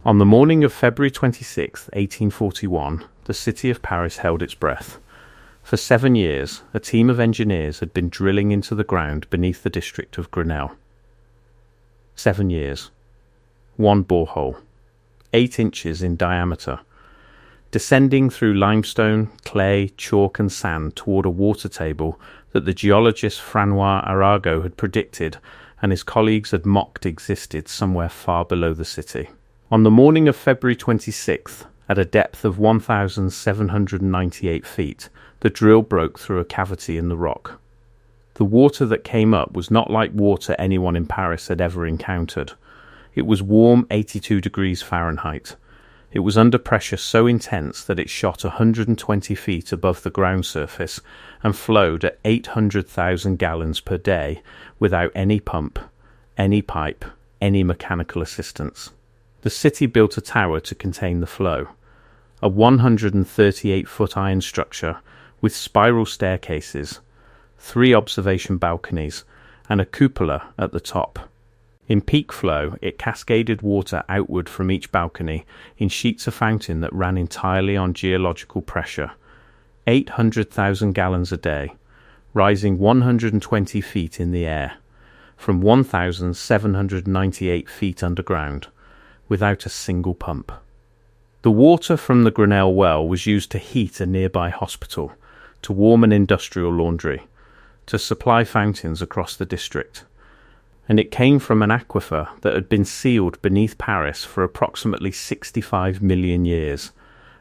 On the morning of February 26, 1841, the city of Paris held its breath. For 7 years, a team of engineers had been drilling into the ground beneath the district of Grenelle. 7 years. One borehole, 8 inches in diameter, descending through limestone, clay, chalk and sand toward a water table that the geologist François Arago had predicted and his colleagues had mocked existed somewhere far below the city. On the morning of February 26th, at a depth of 1,798 feet, the drill broke through a cavity in the rock. The water that came up was not like water anyone in Paris had ever encountered. It was warm 82 degrees Fahrenheit. It was under pressure so intense that it shot 120 feet above the ground surface and flowed at 800,000 gallons per day without any pump, any pipe, any mechanical assistance. The city built a tower to contain the flow, a 138-foot iron structure with spiral staircases, 3 observation balconies, and a cupola at the top. In peak flow, it cascaded water outward from each balcony in sheets of fountain that ran entirely on geological pressure, 800,000 gallons a day, rising 120 feet in the air, from 1,798 feet underground, without a single pump. The water from the Grenelle well was used to heat a nearby hospital, to warm an industrial laundry, to supply fountains across the district. And it came from an aquifer that had been sealed beneath Paris for approximately 65 million years,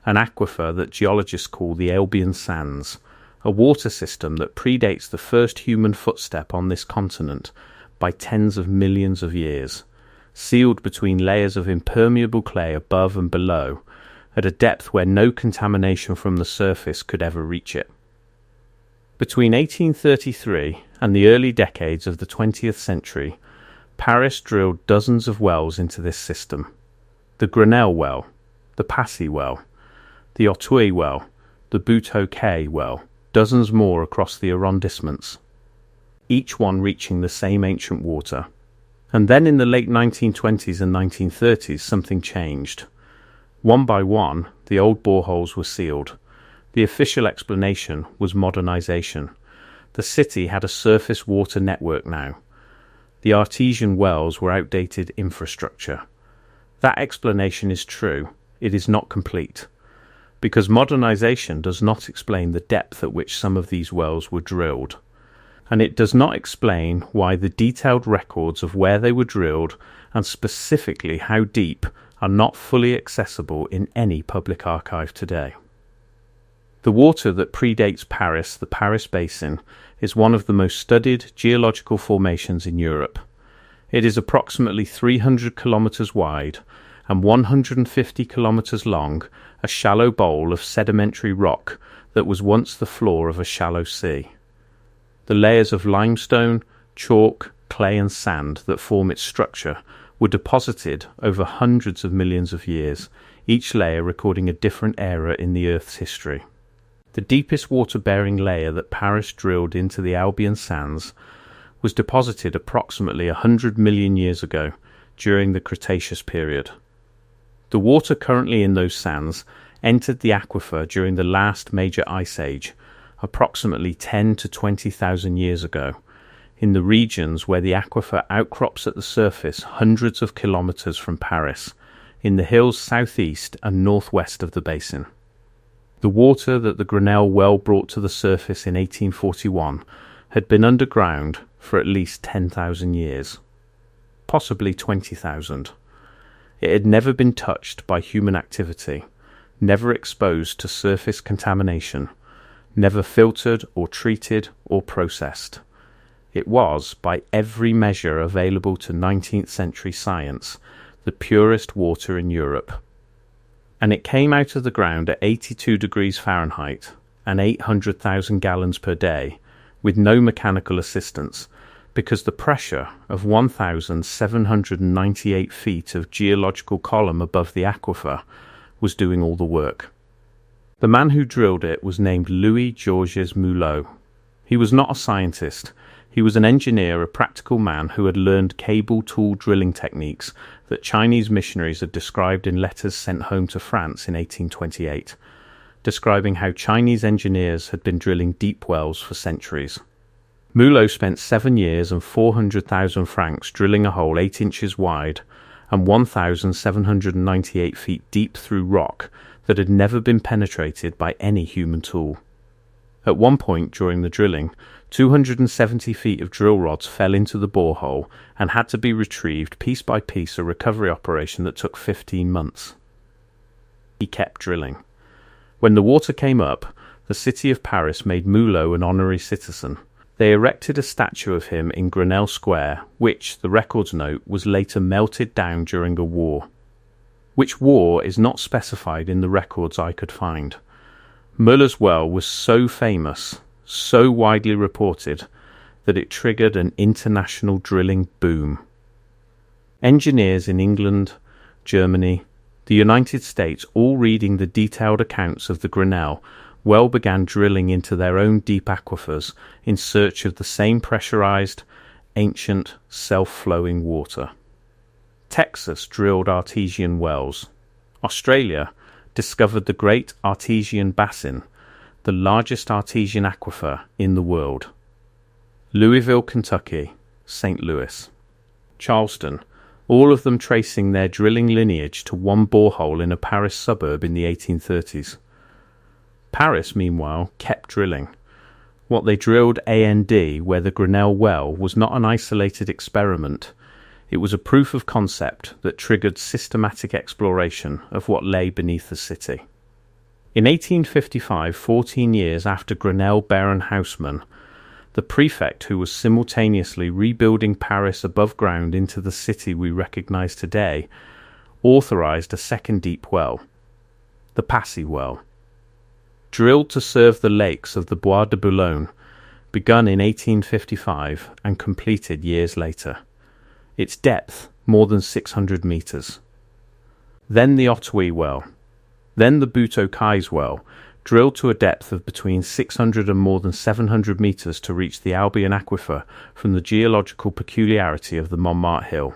an aquifer that geologists call the Albion Sands, a water system that predates the first human footstep on this continent by tens of millions of years, sealed between layers of impermeable clay above and below, at a depth where no contamination from the surface could ever reach it. Between 1833 and the early decades of the 20th century, Paris drilled dozens of wells into this system. The Grenelle well, the Passy well, the Auteuil well, the Buteau-Quay well, dozens more across the arrondissements, each one reaching the same ancient water. And then in the late 1920s and 1930s, something changed. One by one, the old boreholes were sealed. The official explanation was modernization. The city had a surface water network now. The Artesian wells were outdated infrastructure. That explanation is true. It is not complete, because modernization does not explain the depth at which some of these wells were drilled. And it does not explain why the detailed records of where they were drilled, and specifically how deep, are not fully accessible in any public archive today. The water that predates Paris, the Paris Basin, is one of the most studied geological formations in Europe. It is approximately 300 kilometers wide and 150 kilometers long, a shallow bowl of sedimentary rock that was once the floor of a shallow sea. The layers of limestone, chalk, clay and sand that form its structure were deposited over hundreds of millions of years, each layer recording a different era in the Earth's history. The deepest water-bearing layer that Paris drilled into the Albion Sands was deposited approximately 100 million years ago during the Cretaceous period. The water currently in those sands entered the aquifer during the last major ice age, approximately 10 to 20,000 years ago, in the regions where the aquifer outcrops at the surface hundreds of kilometers from Paris, in the hills southeast and northwest of the basin. The water that the Grenelle well brought to the surface in 1841 had been underground for at least 10,000 years, possibly 20,000. It had never been touched by human activity, never exposed to surface contamination, never filtered or treated or processed. It was, by every measure available to 19th century science, the purest water in Europe. And it came out of the ground at 82 degrees Fahrenheit and 800,000 gallons per day with no mechanical assistance, because the pressure of 1,798 feet of geological column above the aquifer was doing all the work. The man who drilled it was named Louis Georges Mulot. He was not a scientist. He was an engineer, a practical man who had learned cable tool drilling techniques that Chinese missionaries had described in letters sent home to France in 1828, describing how Chinese engineers had been drilling deep wells for centuries. Mulot spent 7 years and 400,000 francs drilling a hole 8 inches wide and 1,798 feet deep through rock that had never been penetrated by any human tool. At one point during the drilling, 270 feet of drill rods fell into the borehole and had to be retrieved piece by piece, a recovery operation that took 15 months. He kept drilling. When the water came up, the city of Paris made Mulot an honorary citizen. They erected a statue of him in Grenelle Square, which, the records note, was later melted down during a war. Which war is not specified in the records I could find. Mulot's well was so famous, so widely reported, that it triggered an international drilling boom. Engineers in England, Germany, the United States, all reading the detailed accounts of the Grenelle well began drilling into their own deep aquifers in search of the same pressurized, ancient, self-flowing water. Texas drilled artesian wells. Australia discovered the Great Artesian Basin, the largest artesian aquifer in the world. Louisville, Kentucky, St. Louis, Charleston, all of them tracing their drilling lineage to one borehole in a Paris suburb in the 1830s. Paris, meanwhile, kept drilling. What they drilled A&D, where the Grenelle well, was not an isolated experiment. It was a proof of concept that triggered systematic exploration of what lay beneath the city. In 1855, 14 years after Grenelle Baron Haussmann, the prefect who was simultaneously rebuilding Paris above ground into the city we recognize today, authorized a second deep well, the Passy well. Drilled to serve the lakes of the Bois de Boulogne, begun in 1855 and completed years later. Its depth more than 600 meters. Then the Ottouille well. Then the Buteau-Cais well, drilled to a depth of between 600 and more than 700 meters to reach the Albion aquifer from the geological peculiarity of the Montmartre Hill.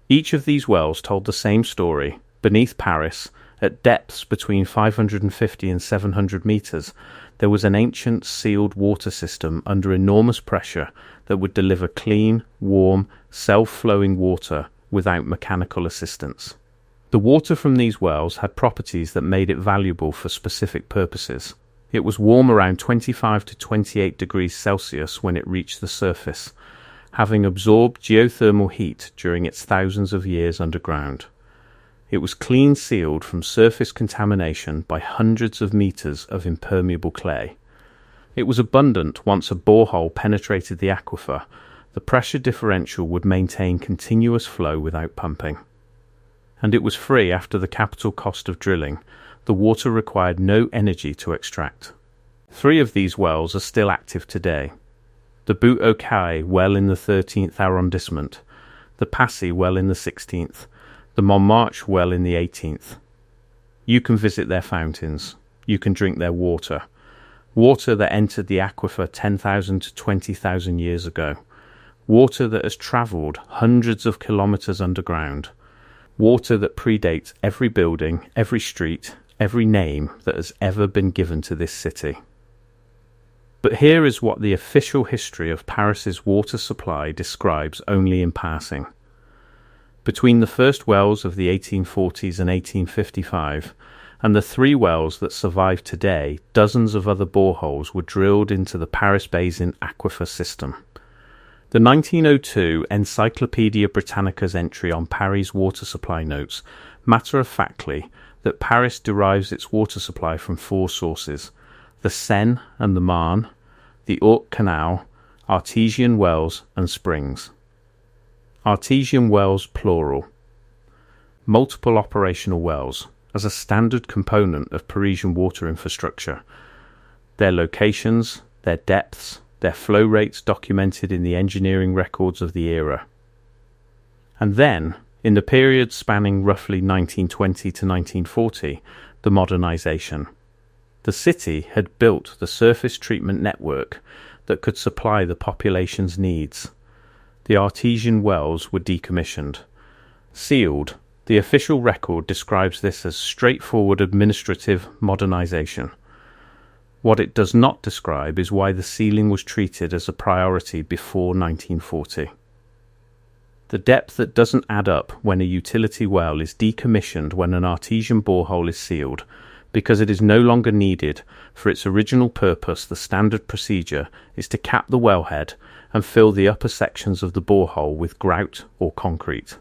Each of these wells told the same story. Beneath Paris, at depths between 550 and 700 meters, there was an ancient sealed water system under enormous pressure that would deliver clean, warm, self-flowing water without mechanical assistance. The water from these wells had properties that made it valuable for specific purposes. It was warm around 25 to 28 degrees Celsius when it reached the surface, having absorbed geothermal heat during its thousands of years underground. It was clean sealed from surface contamination by hundreds of meters of impermeable clay. It was abundant once a borehole penetrated the aquifer. The pressure differential would maintain continuous flow without pumping. And it was free after the capital cost of drilling. The water required no energy to extract. 3 of these wells are still active today. The Buteau-Cais well in the 13th arrondissement, the Passy well in the 16th, the Montmartre well in the 18th. You can visit their fountains. You can drink their water. Water that entered the aquifer 10,000 to 20,000 years ago. Water that has travelled hundreds of kilometres underground. Water that predates every building, every street, every name that has ever been given to this city. But here is what the official history of Paris's water supply describes only in passing. Between the first wells of the 1840s and 1855 and the 3 wells that survive today, dozens of other boreholes were drilled into the Paris Basin aquifer system. The 1902 Encyclopaedia Britannica's entry on Paris water supply notes matter-of-factly that Paris derives its water supply from 4 sources: the Seine and the Marne, the Ourcq Canal, artesian wells and springs. Artesian wells plural. Multiple operational wells as a standard component of Parisian water infrastructure. Their locations, their depths, their flow rates documented in the engineering records of the era. And then, in the period spanning roughly 1920 to 1940, the modernization. The city had built the surface treatment network that could supply the population's needs. The artesian wells were decommissioned. Sealed, the official record describes this as straightforward administrative modernization. What it does not describe is why the sealing was treated as a priority before 1940. The depth that doesn't add up when a utility well is decommissioned when an artesian borehole is sealed, because it is no longer needed for its original purpose. The standard procedure is to cap the wellhead and fill the upper sections of the borehole with grout or concrete.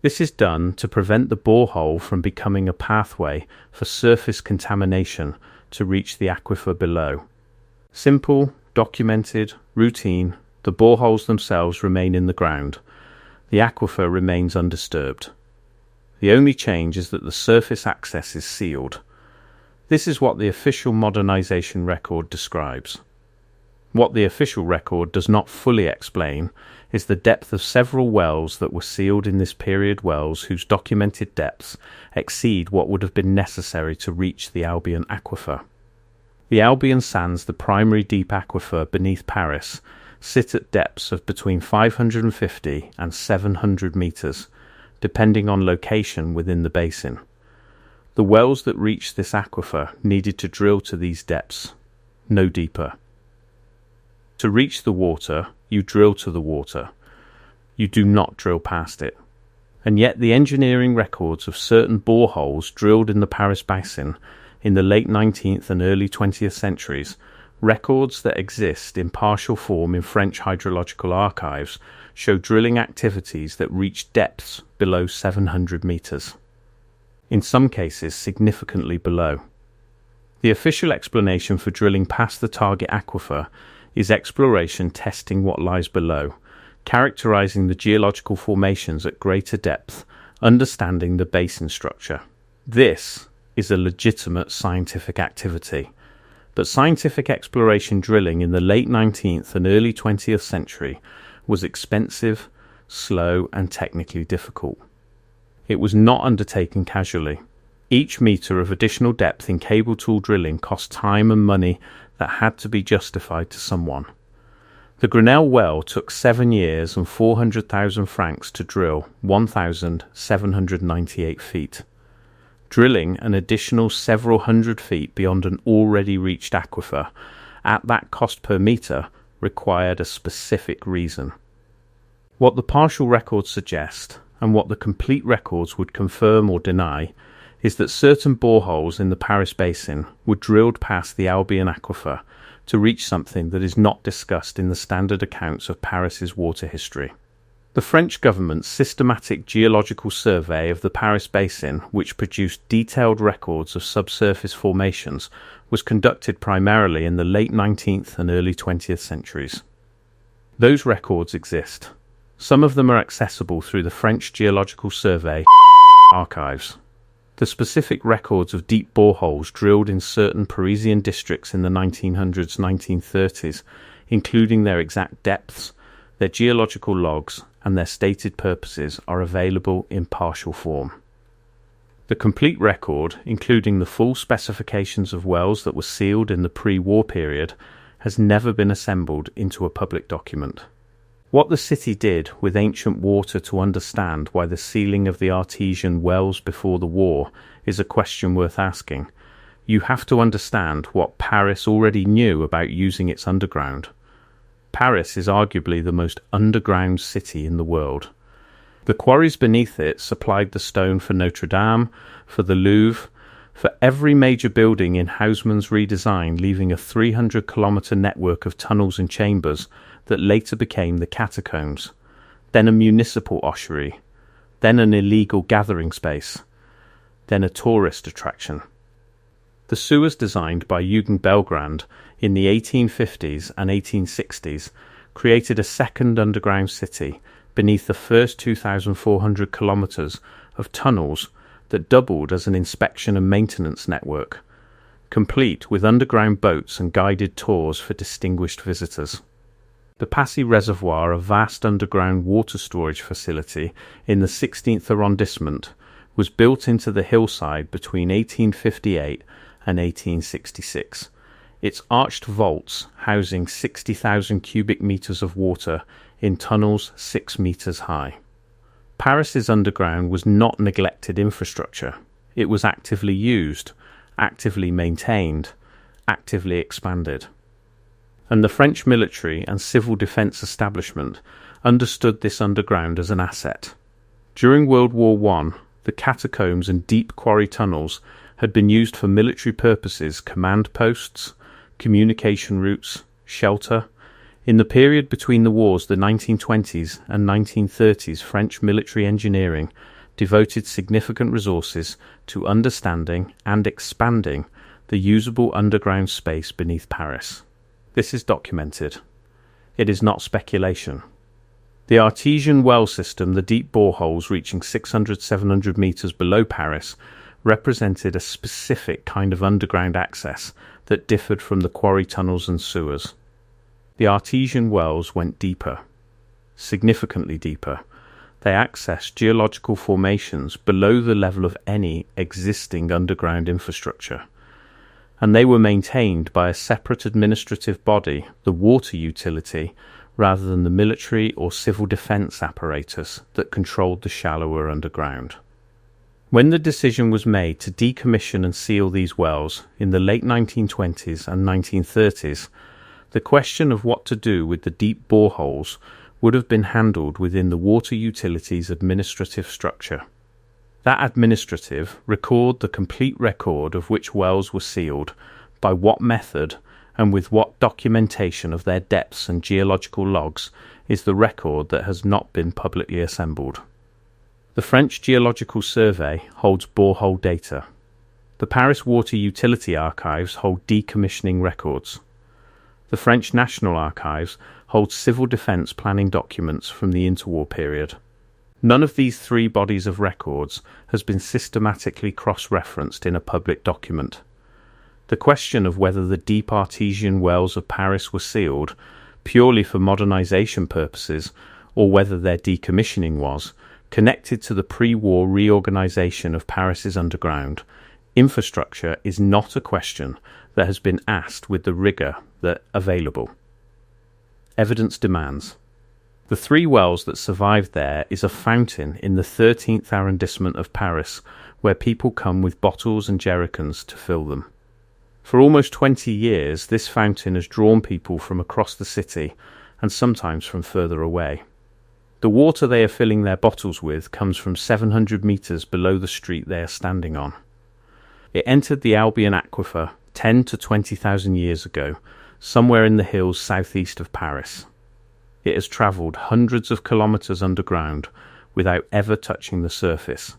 This is done to prevent the borehole from becoming a pathway for surface contamination to reach the aquifer below. Simple, documented, routine, the boreholes themselves remain in the ground. The aquifer remains undisturbed. The only change is that the surface access is sealed. This is what the official modernization record describes. What the official record does not fully explain is the depth of several wells that were sealed in this period, wells whose documented depths exceed what would have been necessary to reach the Albion aquifer. The Albion sands, the primary deep aquifer beneath Paris, sit at depths of between 550 and 700 meters, depending on location within the basin. The wells that reached this aquifer needed to drill to these depths, no deeper. To reach the water, you drill to the water. You do not drill past it. And yet the engineering records of certain boreholes drilled in the Paris basin in the late 19th and early 20th centuries, records that exist in partial form in French hydrological archives, show drilling activities that reach depths below 700 meters. In some cases significantly below. The official explanation for drilling past the target aquifer is exploration testing what lies below, characterizing the geological formations at greater depth, understanding the basin structure. This is a legitimate scientific activity, but scientific exploration drilling in the late 19th and early 20th century was expensive, slow, and technically difficult. It was not undertaken casually. Each meter of additional depth in cable tool drilling cost time and money that had to be justified to someone. The Grenelle well took 7 years and 400,000 francs to drill 1,798 feet. Drilling an additional several hundred feet beyond an already reached aquifer at that cost per meter required a specific reason. What the partial records suggest, and what the complete records would confirm or deny, is that certain boreholes in the Paris basin were drilled past the Albion aquifer to reach something that is not discussed in the standard accounts of Paris's water history. The French government's systematic geological survey of the Paris basin, which produced detailed records of subsurface formations, was conducted primarily in the late 19th and early 20th centuries. Those records exist. Some of them are accessible through the French Geological Survey archives. The specific records of deep boreholes drilled in certain Parisian districts in the 1900s, 1930s, including their exact depths, their geological logs, and their stated purposes, are available in partial form. The complete record, including the full specifications of wells that were sealed in the pre-war period, has never been assembled into a public document. What the city did with ancient water to understand why the sealing of the artesian wells before the war is a question worth asking. You have to understand what Paris already knew about using its underground. Paris is arguably the most underground city in the world. The quarries beneath it supplied the stone for Notre Dame, for the Louvre, for every major building in Haussmann's redesign, leaving a 300-kilometre network of tunnels and chambers that later became the Catacombs, then a municipal ossuary, then an illegal gathering space, then a tourist attraction. The sewers designed by Eugen Belgrand in the 1850s and 1860s created a second underground city beneath the first 2,400 kilometres of tunnels that doubled as an inspection and maintenance network, complete with underground boats and guided tours for distinguished visitors. The Passy Reservoir, a vast underground water storage facility in the 16th arrondissement, was built into the hillside between 1858 and 1866. its arched vaults housing 60,000 cubic meters of water in tunnels 6 meters high. Paris's underground was not neglected infrastructure. It was actively used, actively maintained, actively expanded. And the French military and civil defence establishment understood this underground as an asset. During World War I, the catacombs and deep quarry tunnels had been used for military purposes, command posts, communication routes, shelter. In the period between the wars, the 1920s and 1930s, French military engineering devoted significant resources to understanding and expanding the usable underground space beneath Paris. This is documented. It is not speculation. The Artesian well system, the deep boreholes reaching 600-700 meters below Paris, represented a specific kind of underground access that differed from the quarry tunnels and sewers. The Artesian wells went deeper, significantly deeper. They accessed geological formations below the level of any existing underground infrastructure, and they were maintained by a separate administrative body, the water utility, rather than the military or civil defence apparatus that controlled the shallower underground. When the decision was made to decommission and seal these wells in the late 1920s and 1930s, the question of what to do with the deep boreholes would have been handled within the water utilities administrative structure. That administrative record the complete record of which wells were sealed, by what method, and with what documentation of their depths and geological logs is the record that has not been publicly assembled. The French Geological Survey holds borehole data. The Paris Water Utility Archives hold decommissioning records. The French National Archives holds civil defence planning documents from the interwar period. None of these three bodies of records has been systematically cross-referenced in a public document. The question of whether the deep artesian wells of Paris were sealed purely for modernisation purposes, or whether their decommissioning was, connected to the pre-war reorganisation of Paris's underground, infrastructure is not a question that has been asked with the rigour that available. Evidence demands. The three wells that survived there is a fountain in the 13th arrondissement of Paris, where people come with bottles and jerrycans to fill them. For almost 20 years, this fountain has drawn people from across the city and sometimes from further away. The water they are filling their bottles with comes from 700 meters below the street they are standing on. It entered the Albion aquifer 10 to 20,000 years ago, somewhere in the hills southeast of Paris. It has travelled hundreds of kilometres underground without ever touching the surface.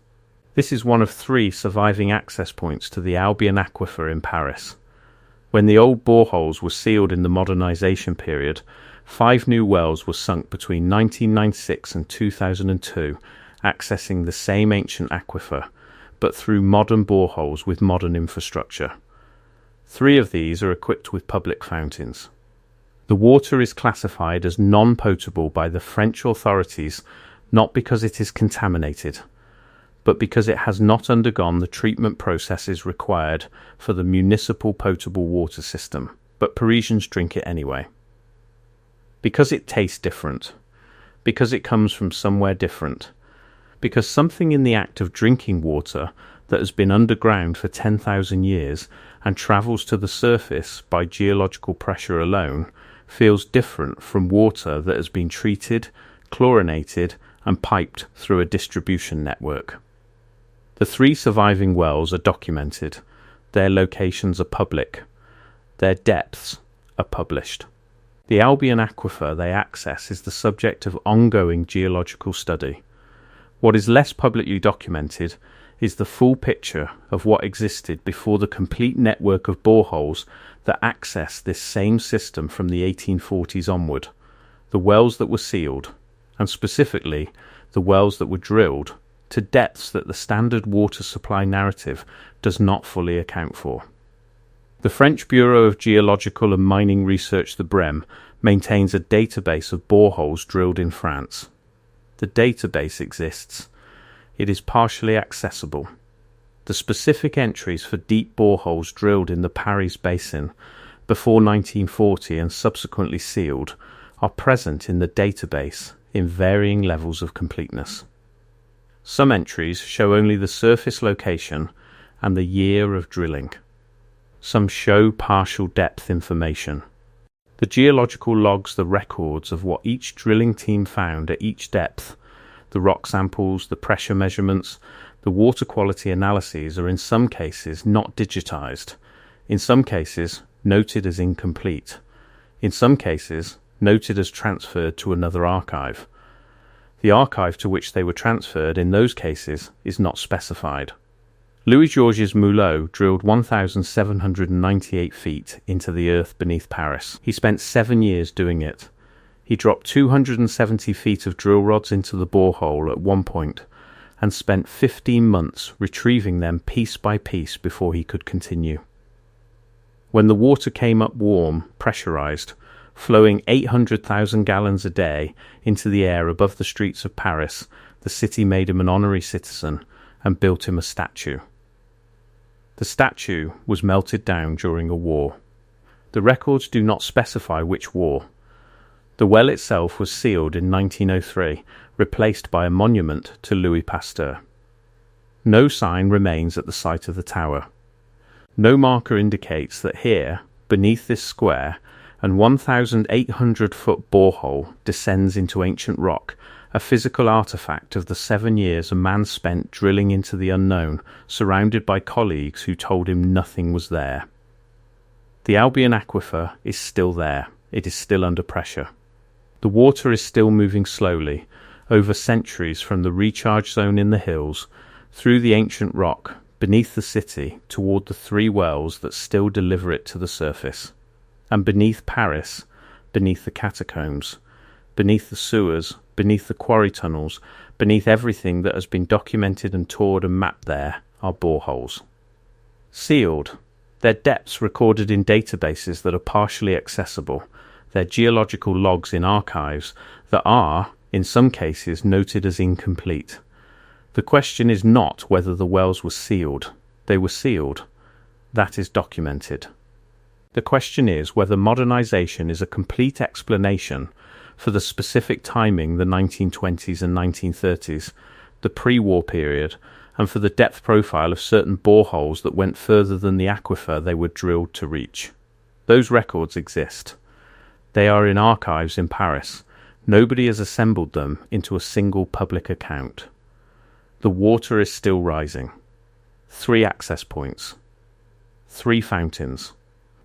This is one of three surviving access points to the Albion aquifer in Paris. When the old boreholes were sealed in the modernisation period, 5 new wells were sunk between 1996 and 2002, accessing the same ancient aquifer, but through modern boreholes with modern infrastructure. 3 of these are equipped with public fountains. The water is classified as non-potable by the French authorities, not because it is contaminated, but because it has not undergone the treatment processes required for the municipal potable water system, but Parisians drink it anyway. Because it tastes different, because it comes from somewhere different, because something in the act of drinking water that has been underground for 10,000 years and travels to the surface by geological pressure alone feels different from water that has been treated, chlorinated and piped through a distribution network. The 3 surviving wells are documented, their locations are public, their depths are published. The Albion aquifer they access is the subject of ongoing geological study. What is less publicly documented is the full picture of what existed before the complete network of boreholes that access this same system from the 1840s onward, the wells that were sealed, and specifically the wells that were drilled to depths that the standard water supply narrative does not fully account for. The French Bureau of Geological and Mining Research, the BREM, maintains a database of boreholes drilled in France. The database exists. It is partially accessible. The specific entries for deep boreholes drilled in the Paris Basin before 1940 and subsequently sealed, are present in the database in varying levels of completeness. Some entries show only the surface location and the year of drilling. Some show partial depth information. The geological logs the records of what each drilling team found at each depth. The rock samples, the pressure measurements, the water quality analyses are in some cases not digitized, in some cases noted as incomplete, in some cases noted as transferred to another archive. The archive to which they were transferred in those cases is not specified. Louis-Georges Mulot drilled 1,798 feet into the earth beneath Paris. He spent 7 years doing it. He dropped 270 feet of drill rods into the borehole at one point and spent 15 months retrieving them piece by piece before he could continue. When the water came up warm, pressurized, flowing 800,000 gallons a day into the air above the streets of Paris, the city made him an honorary citizen and built him a statue. The statue was melted down during a war. The records do not specify which war. The well itself was sealed in 1903, replaced by a monument to Louis Pasteur. No sign remains at the site of the tower. No marker indicates that here, beneath this square, and 1,800-foot borehole descends into ancient rock, a physical artifact of the 7 years a man spent drilling into the unknown, surrounded by colleagues who told him nothing was there. The Albion aquifer is still there. It is still under pressure. The water is still moving slowly, over centuries from the recharge zone in the hills, through the ancient rock, beneath the city, toward the 3 wells that still deliver it to the surface. And beneath Paris, beneath the catacombs, beneath the sewers, beneath the quarry tunnels, beneath everything that has been documented and toured and mapped there, are boreholes. Sealed, their depths recorded in databases that are partially accessible, their geological logs in archives that are, in some cases, noted as incomplete. The question is not whether the wells were sealed. They were sealed. That is documented. The question is whether modernization is a complete explanation for the specific timing, the 1920s and 1930s, the pre-war period, and for the depth profile of certain boreholes that went further than the aquifer they were drilled to reach. Those records exist. They are in archives in Paris. Nobody has assembled them into a single public account. The water is still rising. 3 access points. 3 fountains.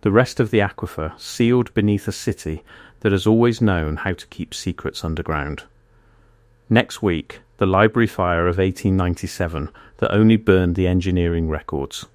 The rest of the aquifer sealed beneath a city that has always known how to keep secrets underground. Next week, the library fire of 1897 that only burned the engineering records.